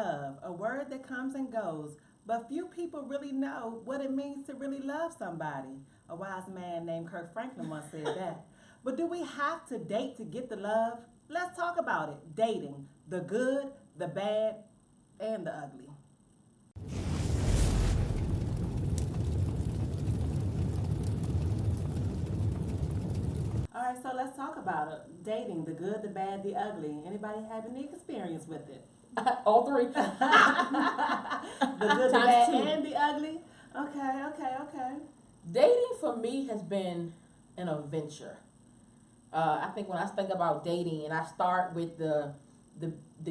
Love, a word that comes and goes, but few people really know what it means to really love somebody. A wise man named Kirk Franklin once said that. But do we have to date to get the love? Let's talk about it. Dating, the good, the bad, and the ugly. All right, so let's talk about it. Dating, the good, the bad, the ugly. Anybody have any experience with it? All three. The good, the bad, and the ugly. Okay. Dating for me has been an adventure. I think when I think about dating, and I start with the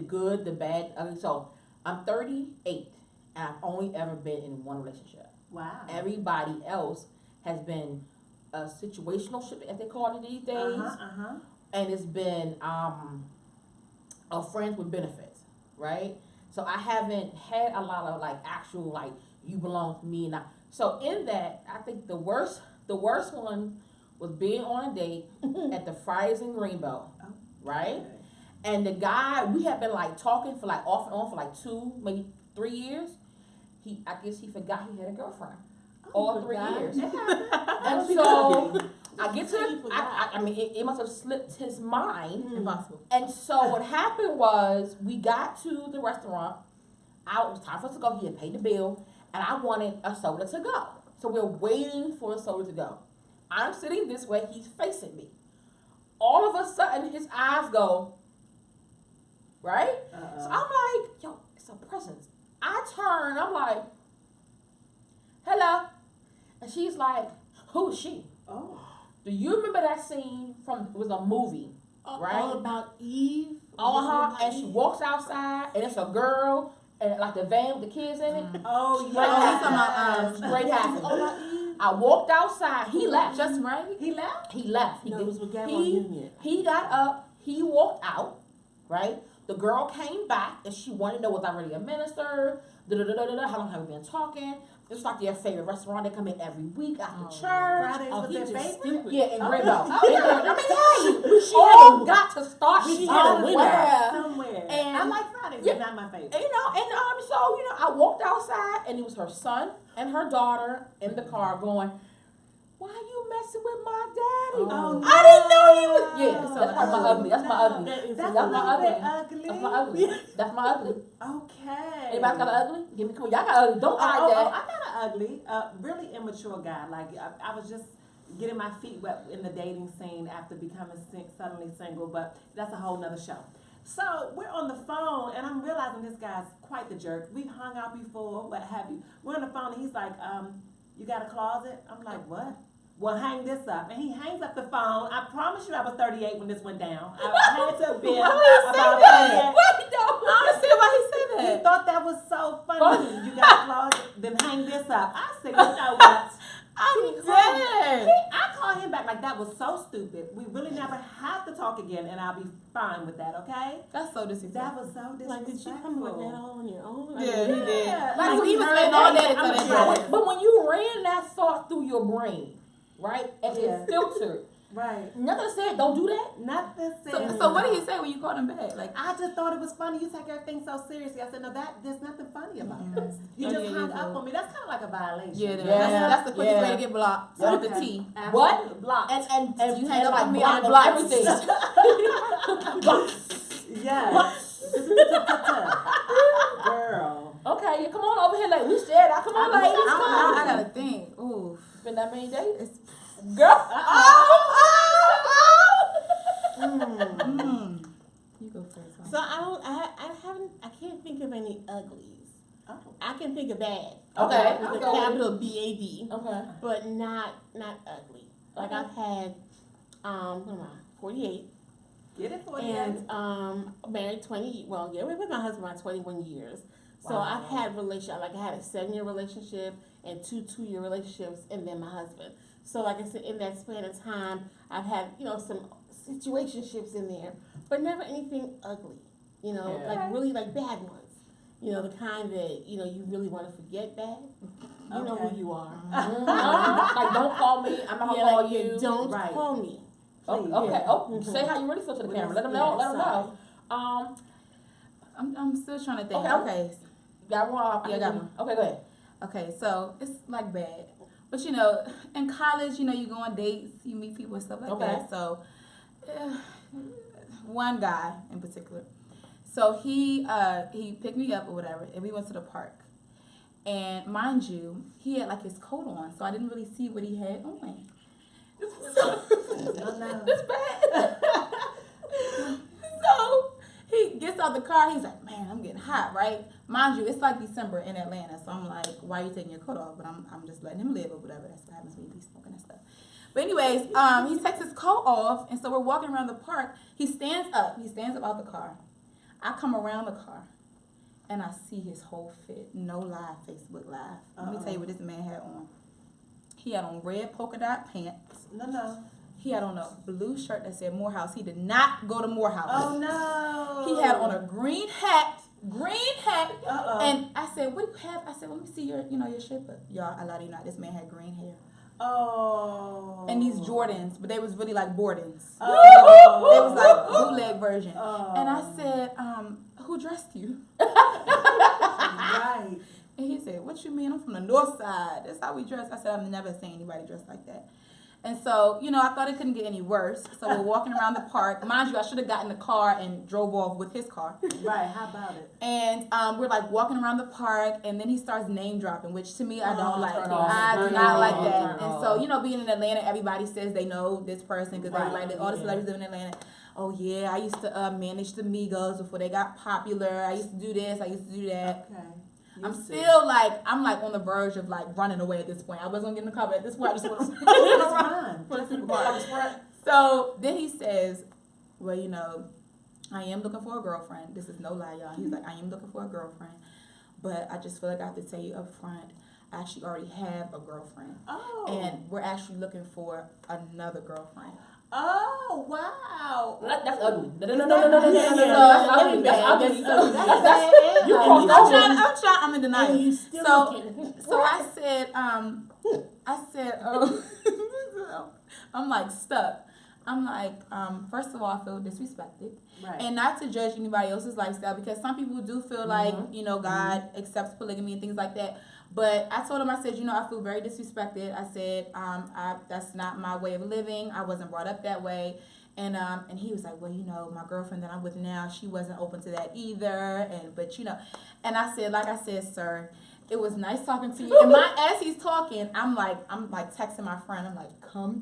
good, the bad, ugly. So I'm 38, and I've only ever been in one relationship. Wow. Everybody else has been a situational ship, as they call it these days, and it's been a friends with benefits, right? So I haven't had a lot of like actual like you belong to me, and so in that I think the worst one was being on a date at the Fridays in Greenbelt, right? Okay. And the guy, we had been like talking for like off and on for like 2, maybe 3 years. I guess he forgot he had a girlfriend. All 3 years. And so I get to I mean, it must have slipped his mind. Impossible. And so what happened was we got to the restaurant. It was time for us to go. He had paid the bill, and I wanted a soda to go. So we're waiting for the soda to go. I'm sitting this way. He's facing me. All of a sudden, his eyes go, right? So I'm like, yo, it's a presence. I turn. I'm like, hello. And she's like, who is she? Oh. Do you remember that scene from, it was a movie, right? All about Eve. And she walks outside, and it's a girl, and like the van with the kids in it. Oh, Straight yeah. Straight happened. All about Eve. I walked outside. He left. Just right. He left? He left. No, it was with Gavin Union. He got up. He walked out. Right. The girl came back, and she wanted to know, was I really a minister? How long have we been talking? It's like their favorite restaurant. They come in every week after church. Fridays was he their just favorite? stupid. Yeah, in Greenbelt. Oh. I mean, hey, she all got to start She had a winner. Somewhere. And I like Fridays, yeah, it's not my favorite. So I walked outside, and it was her son and her daughter in the car going, "Why you messing with my daddy? Oh, no. I didn't know you was." Yeah, So that's my ugly. That's my ugly. That's That's a my little bit ugly. ugly. That's my ugly. That's my ugly. Okay. Anybody got an ugly? Give me cool. Y'all got ugly. Don't hide that. I got an ugly, really immature guy. Like I was just getting my feet wet in the dating scene after becoming suddenly single, but that's a whole nother show. So we're on the phone, and I'm realizing this guy's quite the jerk. We've hung out before, what have you. We're on the phone, and he's like, you got a closet? I'm like, what? Well, hang this up. And he hangs up the phone. I promise you I was 38 when this went down. I had to be Why would he say that? I understand why he said He that. thought that was so funny. You got a closet, then hang this up. I said, you know what? I'm dead. I called him back like that was so stupid. We really never have to talk again, and I'll be fine with that, okay? That's so disrespectful. That was so disrespectful. Like, did you come with that all on your own? Like, Yeah, he did. Like, Like, he was heard saying all that I'm into sure. that. But when you ran that thought through your brain, right, and Yeah. it filtered, Right. nothing said, don't do that. Nothing said. So what did he say when you called him back? Like, I just thought it was funny. You take everything so seriously. I said, no, there's nothing funny about this. You Oh, just yeah, hung yeah, up yeah. on me. That's kind of like a violation. yeah, Yeah. that's the quickest way to get blocked. So with the Okay. T. Absolutely. Blocked. And You hang up like on me, block I'm on blocked. everything. Block. Yes. Girl. Okay, come on over here, like we said. Come on, ladies. Come on. I gotta think. Ooh. It's been that many days, It's, girl. you go first. Huh? So I can't think of any uglies. Oh. I can think of bad. Okay. With a Okay. capital BAD, Okay. but not ugly. Like I've had, what am I, 48, Get it for you. and married 20. Well, yeah, with my husband about 21 years. So Wow. I've had I had a 7-year relationship and two 2-year relationships, and then my husband. So like I said, in that span of time, I've had some situationships in there, but never anything ugly. Yeah. Like really like bad ones. The kind that you really want to forget bad. You know Okay. who you are. Like, don't call me. I'm not gonna Yeah, call like, you. don't Right. call me. Oh, Please. okay. Yeah. Oh, Mhm. say how you really feel to the Well, camera. that's- Let them know. yeah, Let them know. I'm still trying to think. Okay. Okay. Got one? Yeah, I got one. Okay, go ahead. Okay, so it's like bad. But you know, in college, you know, you go on dates, you meet people and stuff like Okay. that. So, one guy in particular. So he picked me up or whatever, and we went to the park. And mind you, he had like his coat on, so I didn't really see what he had on. It's bad. So he gets out the car. He's like, "Man, I'm getting hot, right?" Mind you, it's like December in Atlanta, so I'm like, "Why are you taking your coat off?" But I'm just letting him live or whatever. That's what happens when you be smoking and stuff. But anyways, he takes his coat off, and so we're walking around the park. He stands up. He stands up out the car. I come around the car, and I see his whole fit. No lie, Facebook Live. Let me tell you what this man had on. He had on red polka dot pants. No. He had on a blue shirt that said Morehouse. He did not go to Morehouse. Oh no. He had on a green hat. Uh-oh. And I said, "What do you have?" I said, "Let me see your shirt." But y'all, I lie to you not, this man had green hair. Oh. And these Jordans, but they was really like Bordens. Oh. They was like bootleg version. Oh. And I said, "Who dressed you?" Right. And he said, "What you mean? I'm from the north side. That's how we dress." I said, "I've never seen anybody dressed like that." And so, you know, I thought it couldn't get any worse. So we're walking around the park. Mind you, I should have gotten the car and drove off with his car. Right. How about it? And we're like walking around the park, and then he starts name dropping, which to me I don't like. turn off. I do Turn not off. like that. Turn And off. so, you know, being in Atlanta, everybody says they know this person because Right. everybody, all the celebrities live in Atlanta. "Oh yeah, I used to manage the Migos before they got popular. I used to do this. I used to do that." Okay. I'm Used to. still like on the verge of like running away at this point. I wasn't gonna get in the car, but at this point I just want to Just run. run. Just run. So then he says, "Well, you know, I am looking for a girlfriend." This is no lie, y'all. He's like, "I am looking for a girlfriend, but I just feel like I have to tell you up front, I actually already have a girlfriend, Oh. and we're actually looking for another girlfriend." Oh wow. That's ugly. No. So, That's ugly. That's ugly. You I'm crossed over. trying, I'm in denial. And you still So- looking. So I said, oh, I'm like stuck. I'm like, first of all, I feel disrespected. Right. And not to judge anybody else's lifestyle, because some people do feel like, you know, God accepts polygamy and things like that. But I told him, I said, you know, I feel very disrespected. I said, that's not my way of living. I wasn't brought up that way. And he was like, "Well, you know, my girlfriend that I'm with now, she wasn't open to that either. But you know," and I said, like I said, "Sir, it was nice talking to you." And as he's talking, I'm like texting my friend. I'm like, "Come,"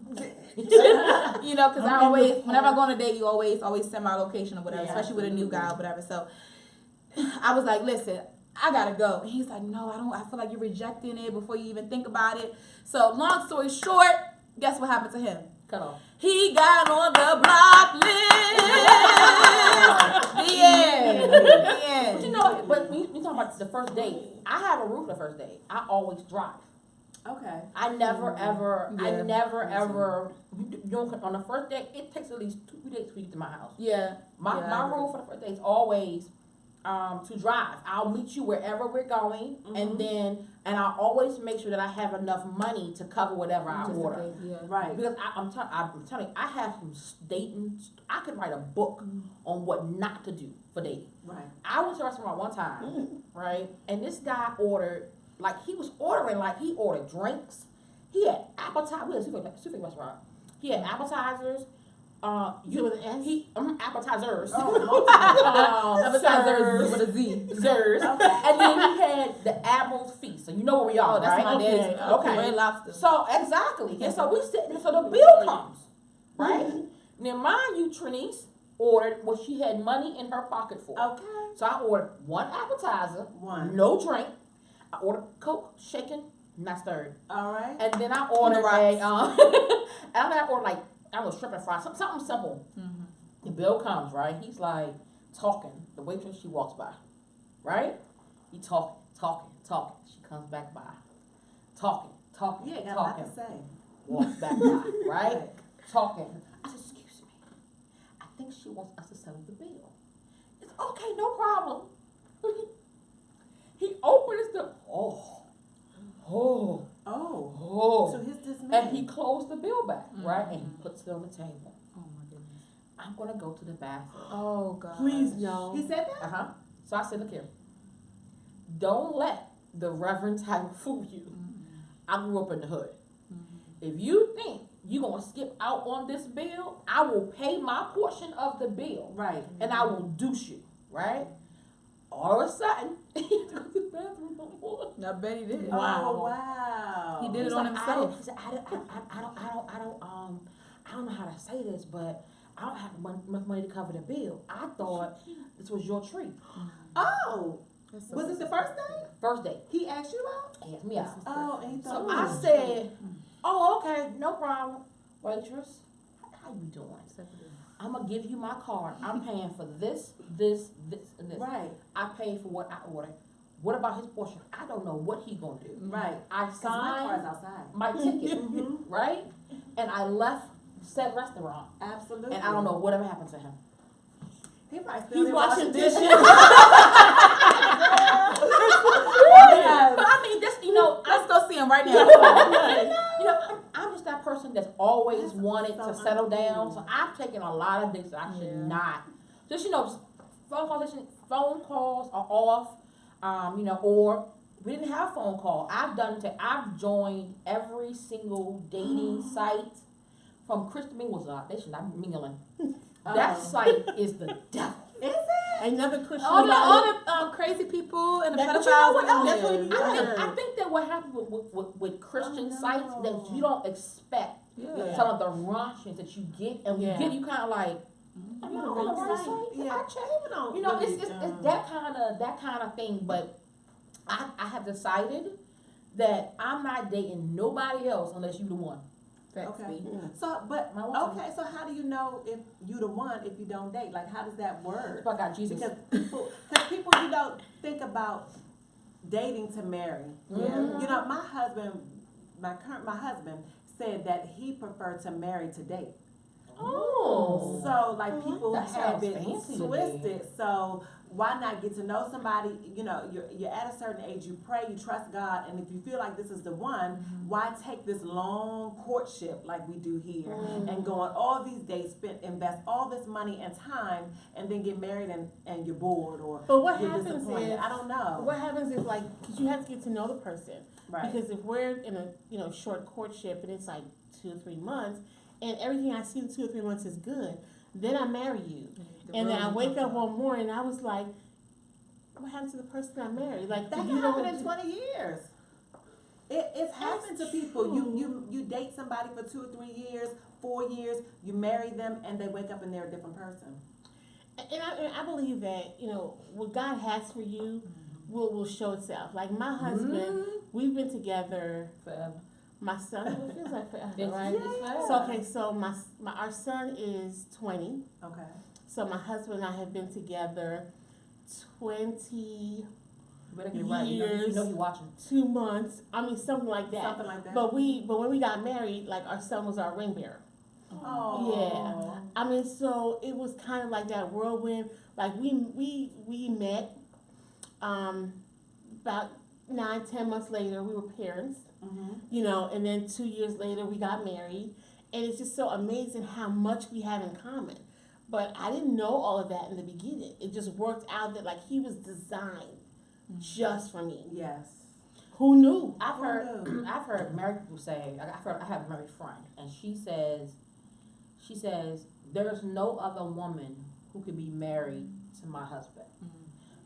you know, because I always, whenever I go on a date, you always send my location or whatever, Yeah, especially with a new guy or whatever. So I was like, "Listen, I gotta go." And he's like, "No, I don't. I feel like you're rejecting it before you even think about it." So long story short, guess what happened to him? Cut off. He got on the block list. The end. But you know, but we talking about the first date. I have a rule for the first date. I always drive. Okay. I never ever. I Yeah. never ever. You don't, on the first date, it takes at least 2 days to get to my house. Yeah. My Yeah, I my agree. rule for the first date is always to drive. I'll meet you wherever we're going, and I'll always make sure that I have enough money to cover whatever I Just order. in case, yeah. Right. Because I'm telling you, I have some dating. I could write a book on what not to do for dating. Right. I went to a restaurant one time, right, and this guy ordered he ordered drinks. He had appetizers. We had a seafood restaurant. He had appetizers. With an S? Appetizers. Appetizers with a Z. Zers. And then he had the Admiral's Feast. So you know where we are, Oh, that's right? my dad's. Okay. Red Lobster. So exactly. And so we sitting, so the bill comes, right? Now mind you, Trinice ordered what she had money in her pocket for. Okay. So I ordered one appetizer, One. no drink. I ordered Coke, shaken, not stirred. All right. And then I ordered rocks. and then I ordered shrimp and fries, something simple. Mm-hmm. The bill comes, right? He's like talking. The waitress, she walks by, right? He talking. She comes back by, talking. Yeah, got a lot to say. Walks back by, right? Talking. I said, "Excuse me. I think she wants us to settle the bill." It's okay, no problem. He opens the Oh. oh. To his dismay. And he closed the bill back, right? And he puts it on the table. Oh my goodness. I'm gonna go to the bathroom. Oh God. Please no. He said that? Uh-huh. So I said, look here, don't let the Reverend title fool you. I grew up in the hood. If you think you're going to skip out on this bill, I will pay my portion of the bill. Right. And I will douche you, right? All of a sudden, he took the bathroom no more. I bet he did. Oh, wow. He did He's it on like, himself. He said, I don't know how to say this, but I don't have enough money to cover the bill. I thought this was your treat. Oh, That's so was it the first day? First date. He asked you out? He asked me out. Oh, and he thought So it I was said, oh, okay, no problem. Waitress, how you doing? I'm gonna give you my card. I'm paying for this, and this. right, I paid for what I ordered. What about his portion? I don't know what he gonna do. right. I 'Cause my car's signed outside. my ticket, Mhm. right? And I left said restaurant. Absolutely. And I don't know whatever happened to him. He probably still He's there washing dishes. Yes. But I mean, this, you know, Let's go see him right now. you know, I'm just that person that's always That's wanted so to settle down. uncool. So I've taken a lot of dates that I should Yeah. not. Just, you know, just phone calls are off. You know, or we didn't have phone call. I've joined every single dating site from Christian mingles. They should not be mingling. That site is the devil. Is it? Another Christian. all the crazy people and the That's pedophiles what are on that's what there. you do. I think that what happens with Christian Oh, no. sites that you don't expect Yeah. some of the raunchiness that you get, and Yeah. you kind of like, am I on the right site? Did Yeah. I check? People don't You know, really, it's that kind of thing. But I have decided that I'm not dating nobody else unless you the one. Okay. So, but My woman. okay. So, how do you know if you the one if you don't date? Like, how does that work? If I got Jesus. Because people, you know, think about dating to marry. Mhm. You know, my husband said that he preferred to marry to date. Oh. So, like, people That have sounds it fancy to me. twisted. So, why not get to know somebody? You know, you're at a certain age, you pray, you trust God, and if you feel like this is the one, why take this long courtship like we do here and go on all these dates, invest all this money and time, and then get married and you're bored or But what you're happens disappointed? is, I don't know. what happens is like, because you have to get to know the person. Right. Because if we're in a short courtship and it's like 2 or 3 months, and everything I see in 2 or 3 months is good, then I marry you. And then I wake up one morning and I was like, what happened to the person I married? Like, That you can know, happen in 20 years. It's happened to people. You date somebody for 2 or 3 years, 4 years, you marry them, and they wake up and they're a different person. and I believe that, what God has for you will show itself. Like my husband, we've been together, Forever. my son, it feels like forever, It's- right? it's forever. So, okay, so our son is 20. Okay. So my husband and I have been together 22 You better get it right. You know he watching. months. I mean, something like that. Something like that. But when we got married, like our son was our ring bearer. Oh. Yeah. I mean, so it was kind of like that whirlwind. Like we met, about 9-10 months later, we were parents, Mm-hmm. and then 2 years later we got married, and it's just so amazing how much we have in common. But I didn't know all of that in the beginning. It just worked out that like he was designed just for me. Yes. Who knew? I've Who heard knew? I've heard married people say. I have a married friend, and she says there's no other woman who could be married to my husband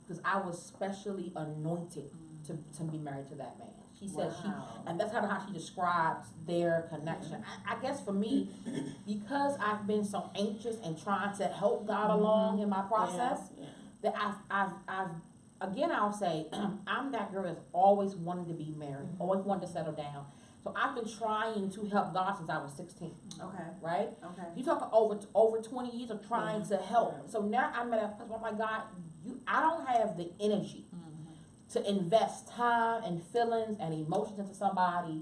because I was specially anointed to be married to that man. She says and that's kind of how she describes their connection. I guess for me, because I've been so anxious and trying to help God along in my process, that I've again, I'll say, I'm that girl that's always wanted to be married, always wanted to settle down. So I've been trying to help God since I was 16, Okay. right? Okay. You talk over 20 years of trying to help. So now I'm at a place where, oh my God, I don't have the energy to invest time and feelings and emotions into somebody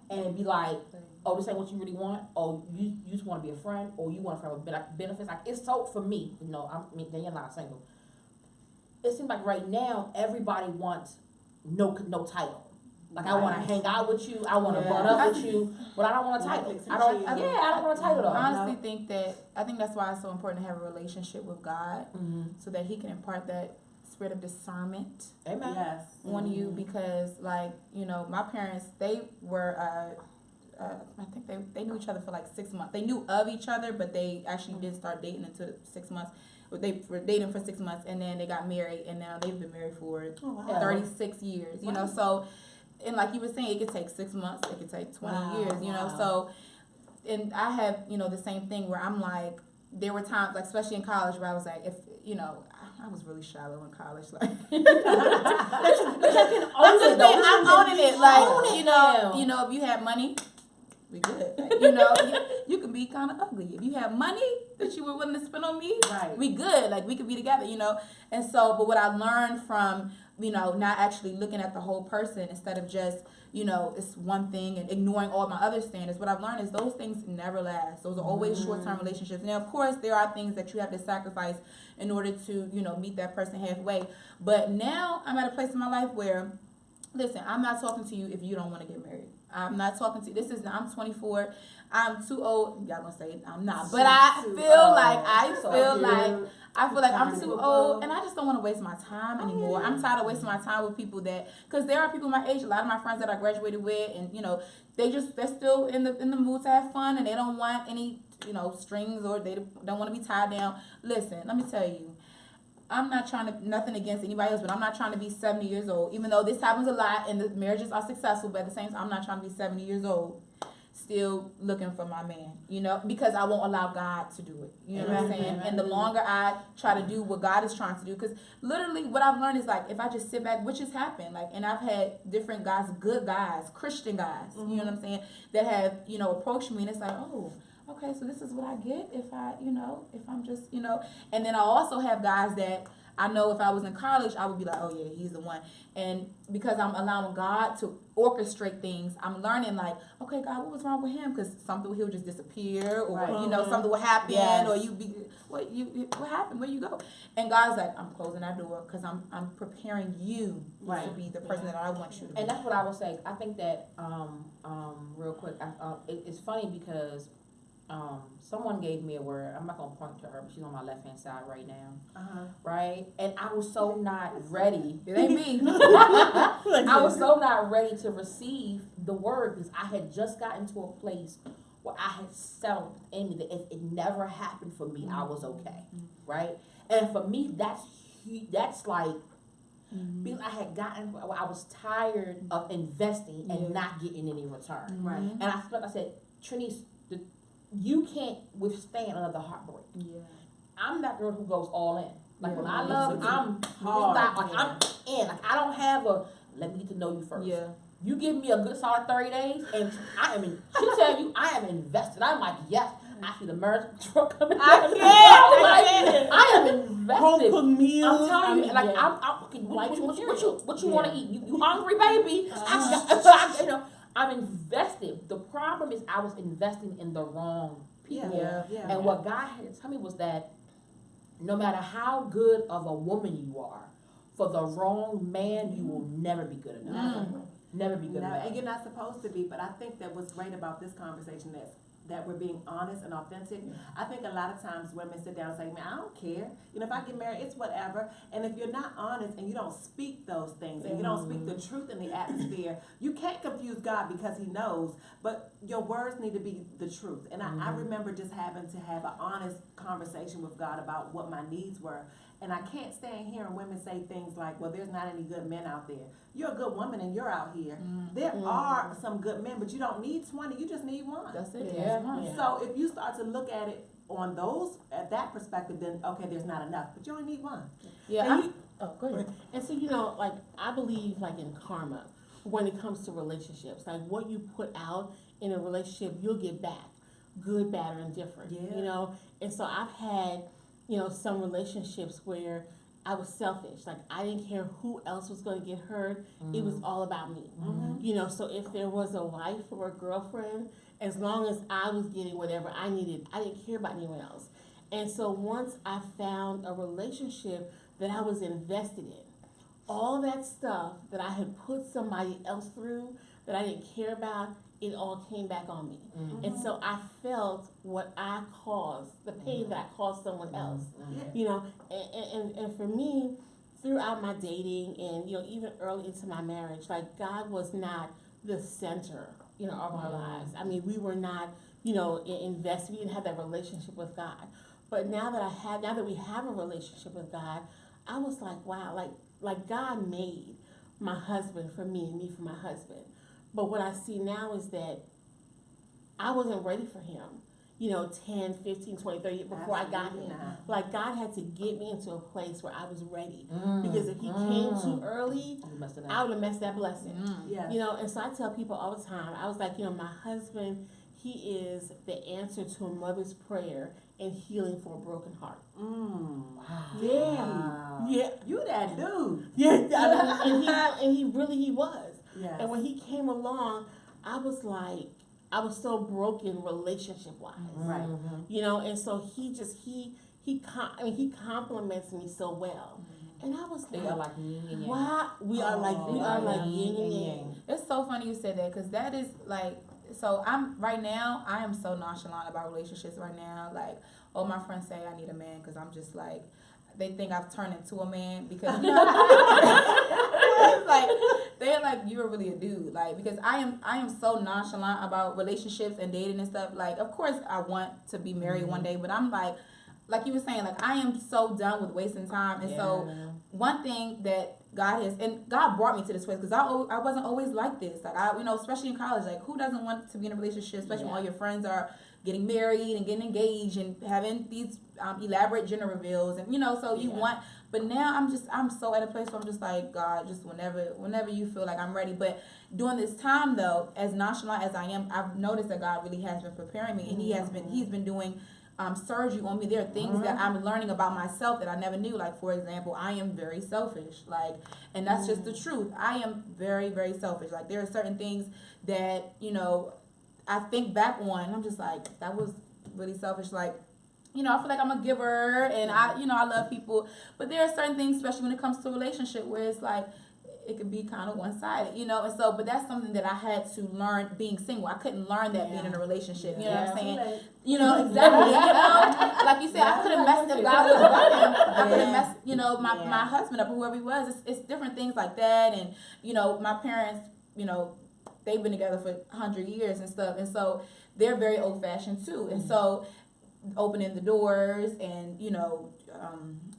and be like, oh, this ain't what you really want, or you just want to be a friend, or you want a friend with benefits. Like, it's so, for me, Danielle not single. It seems like right now everybody wants no title. Like, I want to hang out with you, I want to run up with you, but I don't want a title. Netflix and I don't chill. want a title though. I honestly think that's why it's so important to have a relationship with God, so that He can impart that spirit of discernment Amen. Yes. on you, because like, you know, my parents, they were I think they knew each other for like 6 months. They knew of each other, but they actually didn't start dating until 6 months. They were dating for 6 months, and then they got married, and now they've been married for 36 years. You know, so, and like you were saying, it could take 6 months, it could take 20 years. You know, so, and I have, you know, the same thing where I'm like, there were times, like especially in college, where I was like, if you know, I was really shallow in college, like. I'm owning it, like you know, if you have money, we good. Like, you know, you can be kind of ugly. If you have money that you were willing to spend on me, Right. we good. Like we could be together, you know. And so, but what I learned from, you know, not actually looking at the whole person instead of just, you know, it's one thing and ignoring all my other standards. What I've learned is those things never last. Those are always short-term relationships. Now, of course, there are things that you have to sacrifice in order to, you know, meet that person halfway. But now I'm at a place in my life where, listen, I'm not talking to you if you don't want to get married. I'm not talking to you. I'm 24. I'm too old. Y'all gonna say I'm not, but I feel like I'm too old, and I just don't want to waste my time anymore. I'm tired of wasting my time with people because there are people my age. A lot of my friends that I graduated with, and you know, they're still in the mood to have fun, and they don't want any, you know, strings, or they don't want to be tied down. Listen, let me tell you. I'm not trying to, nothing against anybody else, but I'm not trying to be 70 years old, even though this happens a lot and the marriages are successful, but at the same time, I'm not trying to be 70 years old, still looking for my man, you know, because I won't allow God to do it. You know what I'm saying? And the longer I try to do what God is trying to do, because literally what I've learned is like, if I just sit back, which has happened, like, and I've had different guys, good guys, Christian guys, you know what I'm saying, that have, you know, approached me, and it's like, oh, okay, so this is what I get if I'm just, you know. And then I also have guys that I know if I was in college, I would be like, oh yeah, he's the one. And because I'm allowing God to orchestrate things, I'm learning like, okay, God, what was wrong with him? Because something, he'll just disappear, or you know, something will happen, or what happened? Where you go? And God's like, I'm closing that door because I'm preparing you to be the person that I want you to be. And that's what I would say. I think that real quick, it's funny because. Someone gave me a word. I'm not gonna point to her, but she's on my left hand side right now. Right? And I was so not ready. It ain't me. I was so not ready to receive the word because I had just gotten to a place where I had settled in me that if it never happened for me, I was okay. Right? And for me, that's like because I had I was tired of investing and not getting any return. Right. And I said, Trinice, you can't withstand another heartbreak. Yeah. I'm that girl who goes all in. Like when I love, I'm hard. I'm in. Like I don't have let me get to know you first. Yeah. You give me a good solid 30 days, and I am in. She tell you I am invested. I'm like, yes. I see the marriage truck coming. I am invested. Home cooked meals. I'm telling you, like I'm okay, what you want to eat? You hungry, baby? You know. I'm invested. The problem is I was investing in the wrong people. And what God had to tell me was that no matter how good of a woman you are, for the wrong man, you will never be good enough. Never be good enough. And you're not supposed to be, but I think that what's great about this conversation is that we're being honest and authentic. I think a lot of times women sit down and say, man, I don't care. You know, if I get married, it's whatever. And if you're not honest and you don't speak those things and you don't speak the truth in the atmosphere, you can't confuse God because he knows, but your words need to be the truth. And I remember just having to have an honest conversation with God about what my needs were. And I can't stand hearing women say things like, well, there's not any good men out there. You're a good woman and you're out here. There are some good men, but you don't need 20. You just need one. That's it. Yeah. So if you start to look at it at that perspective, then okay, there's not enough, but you only need one. Yeah. Go ahead. And so, you know, like I believe like in karma when it comes to relationships. Like what you put out in a relationship, you'll get back. Good, bad, or indifferent. Yeah. You know? And so I've had, you know, some relationships where I was selfish. Like I didn't care who else was going to get hurt. It was all about me. You know, so if there was a wife or a girlfriend, as long as I was getting whatever I needed, I didn't care about anyone else. And so once I found a relationship that I was invested in, all that stuff that I had put somebody else through that I didn't care about, it all came back on me. And so I felt what I caused, the pain that I caused someone else. You know, and for me throughout my dating and, even early into my marriage, like God was not the center, of our lives. I mean, we were not, invested. We didn't have that relationship with God. But now that we have a relationship with God, I was like, wow, like God made my husband for me and me for my husband. But what I see now is that I wasn't ready for him, 10, 15, 20, 30 years before I got him. Like God had to get me into a place where I was ready. Because if he came too early, I would have messed that blessing. Yes. And so I tell people all the time, I was like, my husband, he is the answer to a mother's prayer and healing for a broken heart. Wow. Yeah. Yeah. You that dude. Yeah. And he really was. Yes. And when he came along, I was so broken relationship wise. Right. And so he compliments me so well. And I was They like, are like yin and yang. wow, we are like yin and yang. It's so funny you said that because that is like, so I am so nonchalant about relationships right now. Like, all my friends say I need a man because I'm just like, they think I've turned into a man because, it's like, they're like, you're really a dude. Like, because I am so nonchalant about relationships and dating and stuff. Like, of course I want to be married one day, but I'm like you were saying, like, I am so done with wasting time. And so one thing that God brought me to this place because I wasn't always like this. Like, especially in college, like, who doesn't want to be in a relationship, especially when all your friends are getting married and getting engaged and having these elaborate gender reveals and, so you want, but now I'm so at a place where I'm just like, God, just whenever you feel like I'm ready. But during this time though, as nonchalant as I am, I've noticed that God really has been preparing me and he's been doing surgery on me. There are things that I'm learning about myself that I never knew. Like, for example, I am very selfish. Like, and that's just the truth. I am very, very selfish. Like, there are certain things that, I think back on, and I'm just like, that was really selfish. Like, I feel like I'm a giver and I love people. But there are certain things, especially when it comes to a relationship, where it's like, it could be kind of one-sided, and so, but that's something that I had to learn being single. I couldn't learn that being in a relationship, you know what I'm saying? Exactly, like you said, I could have messed up God was running. I could have messed, my husband up or whoever he was. It's different things like that, and, my parents, they've been together for 100 years and stuff, and so they're very old-fashioned too, and so opening the doors and,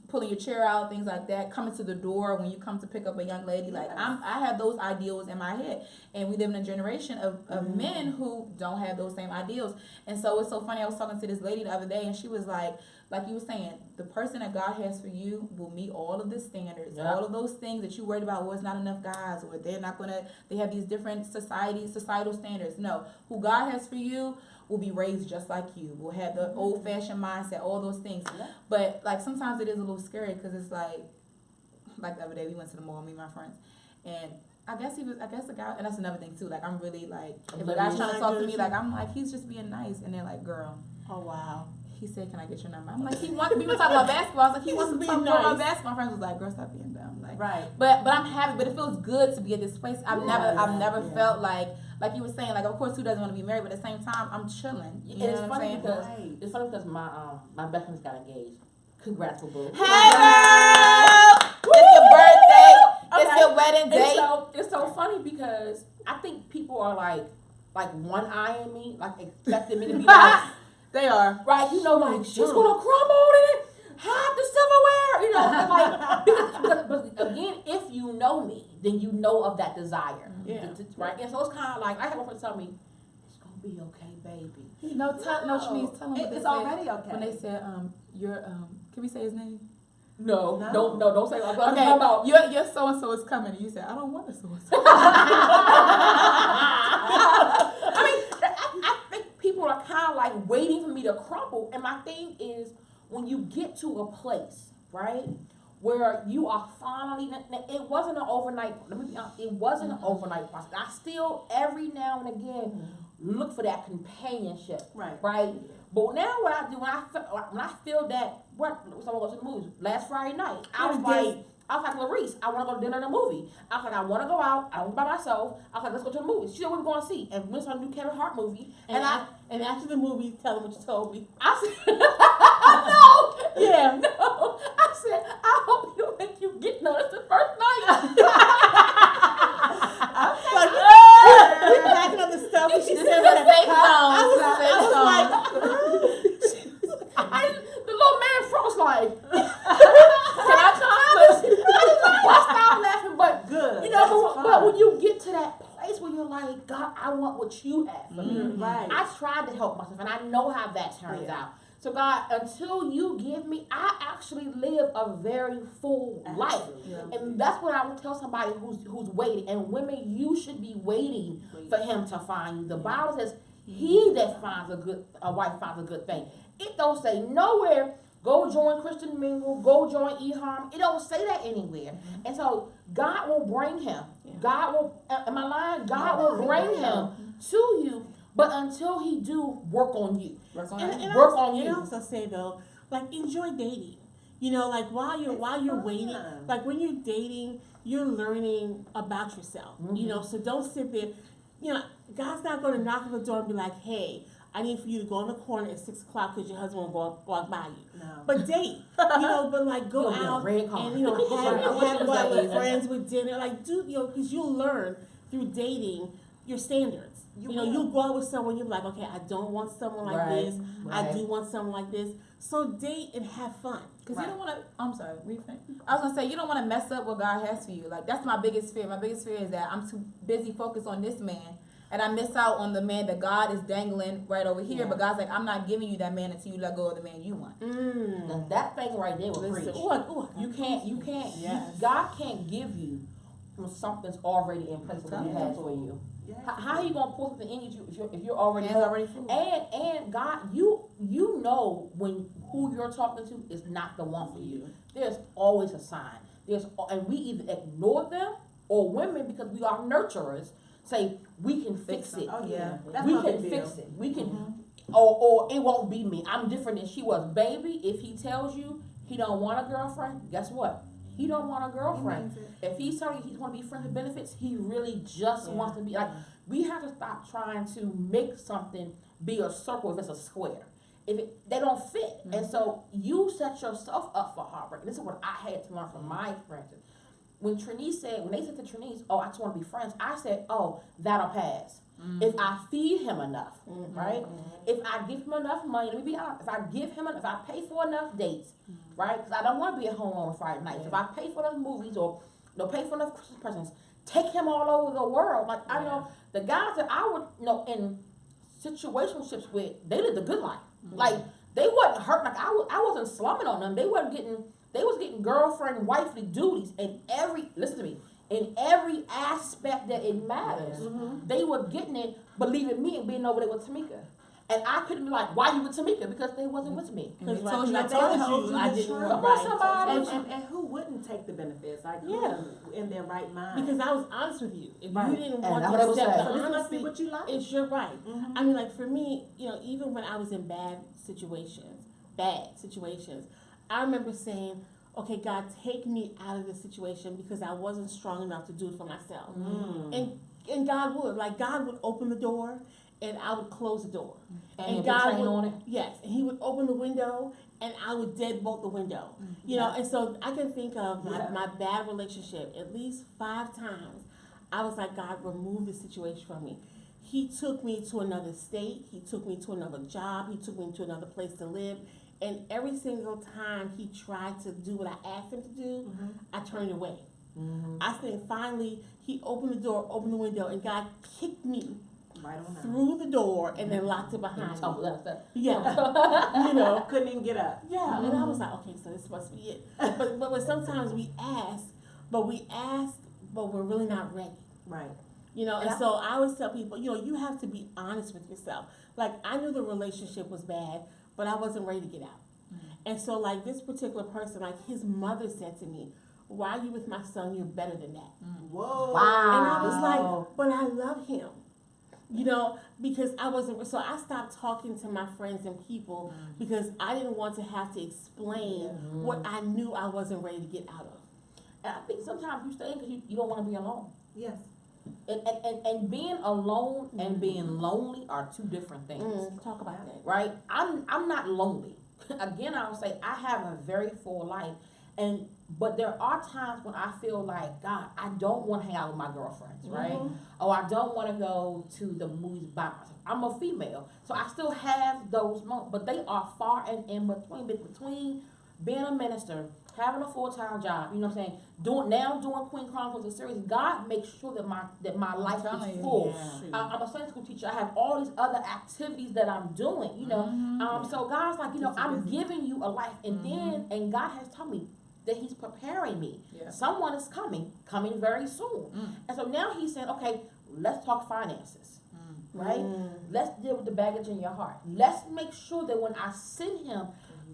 pulling your chair out, things like that, coming to the door when you come to pick up a young lady. Like, I have those ideals in my head. And we live in a generation of men who don't have those same ideals. And so it's so funny. I was talking to this lady the other day, and she was like you were saying, the person that God has for you will meet all of the standards, all of those things that you worried about, it's not enough guys, or they have these different societal standards. No, who God has for you will be raised just like you, will have the old-fashioned mindset, all those things. But, like, sometimes it is a little scary because it's like the other day we went to the mall, me and my friends, and I guess the guy, and that's another thing too, like, I'm really like, if a guy's trying to talk to me, like, I'm like, he's just being nice, and they're like, girl, oh wow, he said, can I get your number? I'm like, we were talking about basketball. I was like, he wants to talk more about basketball. My friends was like, girl, stop being dumb. Like, right. But I'm happy. But it feels good to be at this place. I've never felt like you were saying, like, of course, who doesn't want to be married? But at the same time, I'm chilling. You know it's what I'm saying? It's funny because my best friends got engaged. Congrats, boo. Hey, girl! It's your birthday. It's your wedding day. It's so funny because I think people are like one-eyeing me, like expecting me to be like. They are. Right, like, she's gonna crumble and hide the silverware, like, but again, if you know me, then you know of that desire. Right? And so it's kind of like, I have a friend tell me, it's gonna be okay, baby. No, Shanice, tell them what it's already okay. When they said, can we say his name? No, don't say that. Okay, your so-and-so is coming, and you said, I don't want a so-and-so. I mean, I think people are kind of like waiting for me to crumble. And my thing is, when you get to a place, right, where you are finally, it wasn't an overnight, let me be honest, it wasn't an overnight process. I still, every now and again, look for that companionship, right? But now what I do, when I feel that, someone goes to the movies, last Friday night, I was like, Larice, I want to go to dinner and a movie. I was like, I want to go out. I don't by myself. I was like, let's go to the movies. She said, what we going to see? And we went to a new Kevin Hart movie. And after the movie, tell them what you told me. I said, no. Yeah. No. I said, I hope you don't think you get no, it's the first night. Like, we were packing up the stuff, and she This said, is a safe I zone. was like, The little man in front was like, can I come? I just bust out laughing, but Good. you know, That's but when fun. you get to that place where you're like, God, I want what you have for me. Right. I tried to help myself, and I know how that turns out. So God, until you give me, I actually live a very full life. Yeah. And that's what I would tell somebody who's waiting. And women, you should be waiting for him to find you. The Bible says, he that finds a wife finds a good thing. It don't say nowhere, go join Christian Mingle, go join eHarm. It don't say that anywhere. And so God will bring him. God will, am I lying? God will bring him to you. But until he do, work on you. Work on and it. Work on you. And I also say though, like enjoy dating. You know, like while you're waiting, fun. like when you're dating, you're learning about yourself. You know, so don't sit there. You know, God's not going to knock on the door and be like, "Hey, I need for you to go in the corner at 6 o'clock because your husband will walk by you." No. But date, you know, but like go You'll be a out red car. and you know Right. have like Right. with friends with dinner, like do you know because you'll learn through dating your standards. You know, you'll go out with someone, you're like, okay, I don't want someone like Right, this. I do want someone like this. So date and have fun. Because you don't want to, I'm sorry, I was going to say, you don't want to mess up what God has for you. Like, that's my biggest fear. My biggest fear is that I'm too busy focused on this man, and I miss out on the man that God is dangling right over here. Yeah. But God's like, I'm not giving you that man until you let go of the man you want. Now, that thing right there will Listen. preach. Ooh, You can't, Yes. God can't give you from something's already in place of what he has for you. Yes. How are you gonna pour something in you if you're already Man's already full. and God, you know when who you're talking to is not the one for you. There's always a sign. And we either ignore them or women because we are nurturers say we can fix it. Oh yeah. That's We my can big deal. fix it. We can or it won't be me. I'm different than she was. Baby, if he tells you he don't want a girlfriend, guess what? He don't want a girlfriend. If he's telling you he's want to be friends with benefits, he really just wants to be like. We have to stop trying to make something be a circle if it's a square. They don't fit, and so you set yourself up for heartbreak. This is what I had to learn from my experiences. When they said to Trinice, "Oh, I just want to be friends," I said, "Oh, that'll pass. If I feed him enough, right? If I give him enough money, let me be honest. If I pay for enough dates, right? Because I don't want to be at home on Friday nights. If I pay for enough movies or pay for enough Christmas presents, take him all over the world. Like I know the guys that I would in situationships with, they lived a good life. Like they wasn't hurt. Like I wasn't slumming on them. They was getting girlfriend, wifely duties in every aspect that it matters. They were getting it, believing me and being over there with Tamika. And I couldn't be like, why you with Tamika? Because they wasn't with me. And they Because told you I to told tell you you I the didn't truth. want Come on, somebody. And who wouldn't take the benefits? Like in their right mind. because I was honest with you. If Right. you didn't And want that's to what I was accept saying. the So this must honesty, be what you like. it's your right. I mean, like for me, even when I was in bad situations, I remember saying, okay, God, take me out of this situation because I wasn't strong enough to do it for myself. And God would open the door and I would close the door. And God train would, on it. yes, and he would open the window and I would deadbolt the window. And so I can think of my bad relationship at least 5 times. I was like, God, remove this situation from me. He took me to another state. He took me to another job. He took me to another place to live. And every single time he tried to do what I asked him to do, I turned away. I think finally he opened the door, opened the window, and God kicked me right on out. through the door and then locked it behind me. Yeah, Couldn't even get up. yeah. And I was like, okay, so this must be it. But sometimes we ask, but we're really not ready. Right. And so I always tell people, you have to be honest with yourself. Like, I knew the relationship was bad, but I wasn't ready to get out. And so, like, this particular person, like, his mother said to me, why are you with my son? You're better than that. Whoa. Wow. And I was like, but I love him. Because I wasn't, so I stopped talking to my friends and people because I didn't want to have to explain what I knew I wasn't ready to get out of. And I think sometimes you stay because you don't want to be alone. Yes. And being alone and being lonely are 2 different things. Talk about that. Right? I'm not lonely. Again, I'll say I have a very full life But there are times when I feel like, God, I don't want to hang out with my girlfriends, right? Mhm. Or I don't want to go to the movies by myself. I'm a female, so I still have those moments, but they are far and in between. Between being a minister, having a full-time job, you know what I'm saying, doing Queen Chronicles The Series, God makes sure that my life telling is you, full. Yeah. I'm a Sunday school teacher. I have all these other activities that I'm doing, you know. So God's like, you know, Keeps you I'm busy. giving you a life, and God has told me that He's preparing me. Yeah. Someone is coming very soon. And so now He's saying, okay, let's talk finances, right? Let's deal with the baggage in your heart. Let's make sure that when I send him,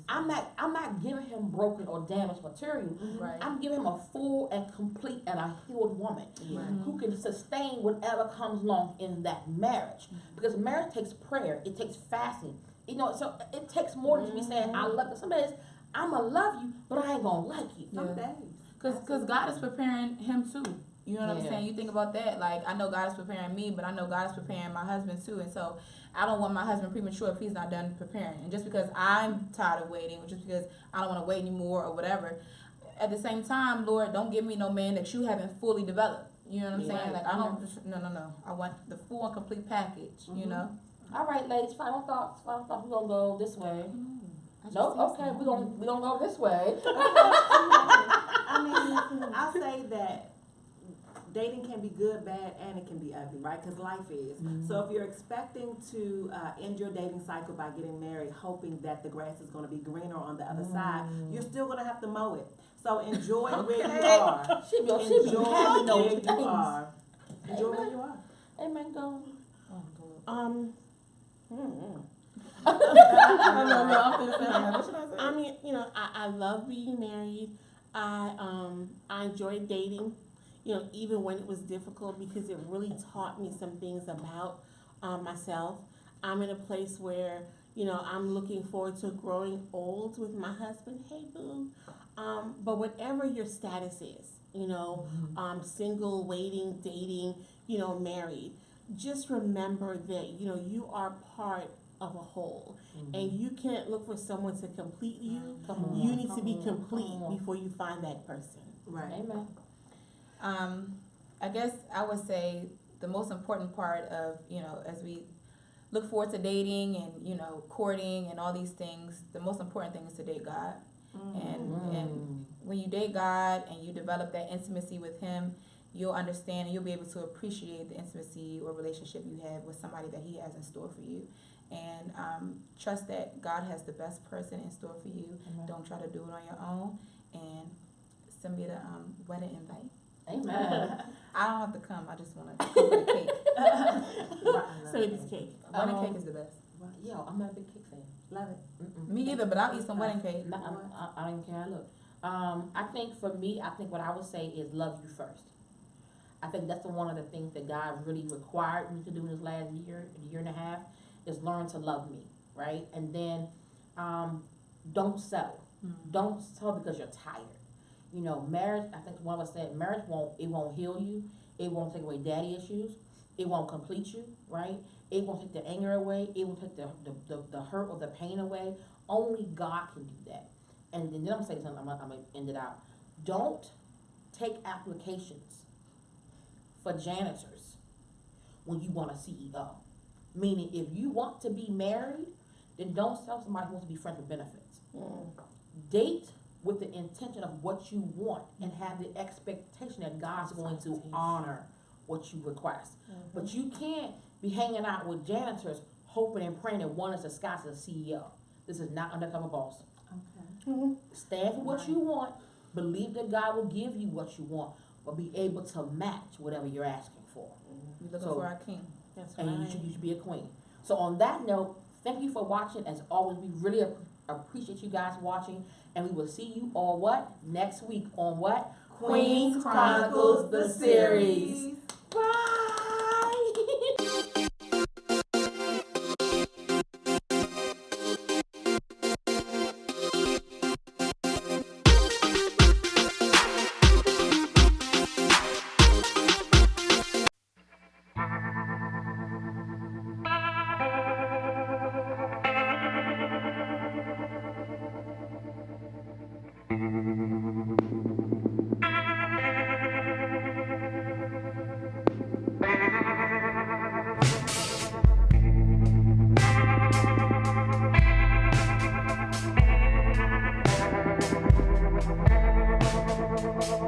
I'm not giving him broken or damaged material. Right. I'm giving him a full and complete and a healed woman who can sustain whatever comes along in that marriage. Because marriage takes prayer, it takes fasting. You know, so it takes more than me saying I love you. Some days I'ma love you, but I ain't gonna like you. Some Yeah. days. Cause God is preparing him too. You know what I'm Yeah. saying? You think about that. Like, I know God is preparing me, but I know God is preparing my husband too. And so I don't want my husband premature if he's not done preparing. And just because I'm tired of waiting, or just because I don't want to wait anymore or whatever, at the same time, Lord, don't give me no man that you haven't fully developed. You know what I'm saying? Right. Like, I don't just, no. I want the full and complete package, you know? All right, ladies, final thoughts. We're gonna go this way. I just Nope, said okay, something. we're gonna go this way. I mean, I say that dating can be good, bad, and it can be ugly, right? Because life is. So if you're expecting to end your dating cycle by getting married, hoping that the grass is going to be greener on the other side, you're still going to have to mow it. So enjoy where you are. She be Enjoy having where those you things. are. Enjoy where you are. Amen, go. I mean, you know, I love being married. I enjoy dating, you know, even when it was difficult, because it really taught me some things about myself. I'm in a place where, you know, I'm looking forward to growing old with my husband. Hey, boo. But whatever your status is, you know, single, waiting, dating, you know, married, just remember that, you know, you are part of a whole, and you can't look for someone to complete you. You need to be complete before you find that person. Right. Amen. I guess I would say the most important part of, you know, as we look forward to dating and, you know, courting and all these things, the most important thing is to date God. And when you date God and you develop that intimacy with Him, you'll understand and you'll be able to appreciate the intimacy or relationship you have with somebody that He has in store for you. And trust that God has the best person in store for you. Don't try to do it on your own. And send me the wedding invite. Amen. I don't have to come. I just want to come with a cake. So it's cake. Wedding cake is the best. Yo, I'm not a big cake fan. Love it. Me either, but I'll eat some wedding cake. No, I don't even care how I look. I think for me, I think what I would say is love you first. I think that's one of the things that God really required me to do in this last year and a half, is learn to love me, right? And then don't settle. Don't settle because you're tired. You know, marriage, I think one of us said, marriage won't heal you. It won't take away daddy issues. It won't complete you, right? It won't take the anger away. It won't take the hurt or the pain away. Only God can do that. And then I'm going to say something, I'm going to end it out. Don't take applications for janitors when you want a CEO. Meaning, if you want to be married, then don't tell somebody who wants to be friends with benefits. Date with the intention of what you want and have the expectation that God's going to honor what you request. But you can't be hanging out with janitors hoping and praying that one is disguised as a CEO. This is not undercover boss. Okay. Stand for what you want. Believe that God will give you what you want, but be able to match whatever you're asking for. We're looking So- for our king. That's And right. you should be a queen. So on that note, thank you for watching. As always, we really appreciate you guys watching, and we will see you on what? Next week on what? Queen Chronicles The Series. Bye!